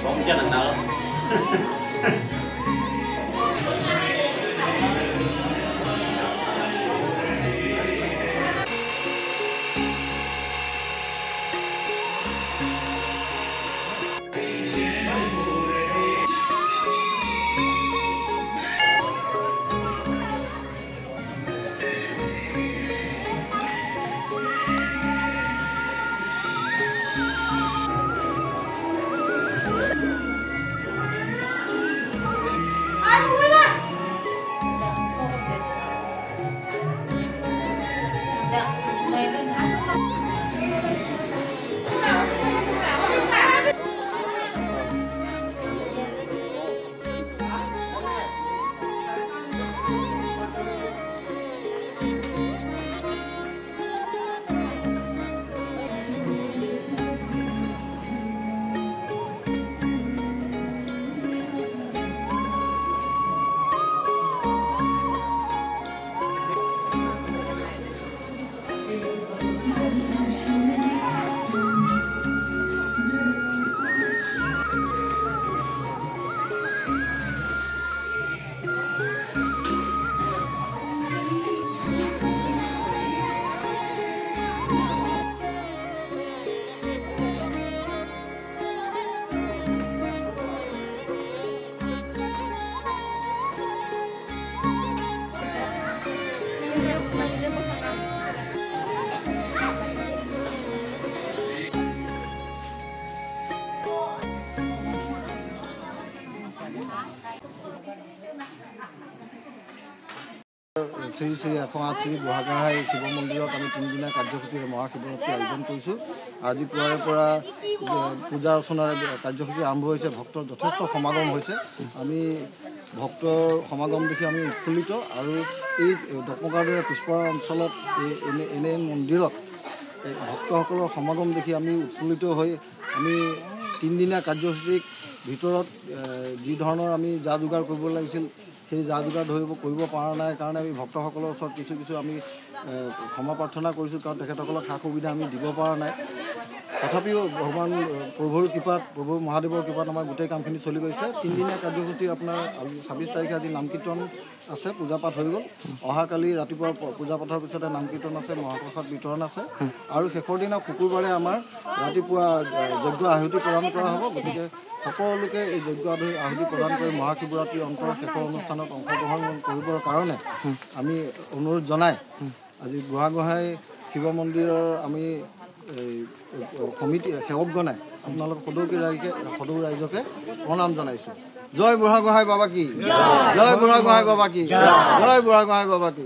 Bóng chân nào đâu. Shri Shri 108 Shri Burhagohain Shiva মন্দিৰত আমি 3 দিনীয়া কাৰ্যসূচীৰে মহাশিৱৰাত্ৰি আয়োজন কৰিছোঁ। আজি পুৱাৰে পৰা পূজা অৰ্চনাৰে কাৰ্যসূচী আৰম্ভ হৈছে। ভক্তৰ যথেষ্ট সমাগম হৈছে। আমি ভক্তৰ সমাগম দেখি আমি উৎফুল্লিত আৰু এই দকমকাৰ দৰে পিছপৰা অঞ্চলত এনে মন্দিৰত ভক্তসকলৰ সমাগম দেখি আমি উৎফুল্লিত হৈ আমি 3 দিনীয়া কাৰ্যসূচীৰ ভিতৰত যি ধৰণৰ আমি যা যোগাৰ কৰিব লাগিছিল সেই যা যোগাৰ কৰিব পৰা নাই কাৰণে আমি ভক্তসকলৰ ওচৰত কিছু আমি ক্ষমা প্ৰাৰ্থনা কৰিছোঁ, কাৰণ তেখেতসকলক সা সুবিধা আমি দিব পৰা নাই। তথাপিও ভগৱান প্ৰভুৰ কৃপাত, প্ৰভু মহাদেৱৰ কৃপাত আমাৰ গোটেই কামখিনি চলি গৈছে। 3 দিনীয়া কাৰ্যসূচী আপোনাৰ 26 তাৰিখে আজি নাম কীৰ্তন আছে, পূজা পাঠ হৈ গ'ল। অহাকালি ৰাতিপুৱা পূজা পাঠৰ পিছতে নাম কীৰ্তন আছে, মহাপ্ৰসাদ বিতৰণ আছে আৰু শেষৰ দিনা শুকুৰবাৰে আমাৰ ৰাতিপুৱা যজ্ঞ আহুতি প্ৰদান কৰা হ'ব। গতিকে সকলোকে এই যজ্ঞ আহুতি প্ৰদান কৰি মহাশিৱৰাত্ৰিৰ অন্তৰ শেষৰ অনুষ্ঠানত অংশগ্ৰহণ কৰিবৰ কাৰণে আমি অনুৰোধ জনাই আজি বুঢ়াগোহাঁই শিৱ মন্দিৰৰ আমি কমিটি সেৱকগণে আপোনালোক সদৌ ৰাইজকে প্ৰণাম জনাইছোঁ। জয় বুঢ়াগোহাঁই বাবা কি, জয় বুঢ়াগোহাঁই বাবা কি, জয় বুঢ়াগোহাঁই বাবা কি।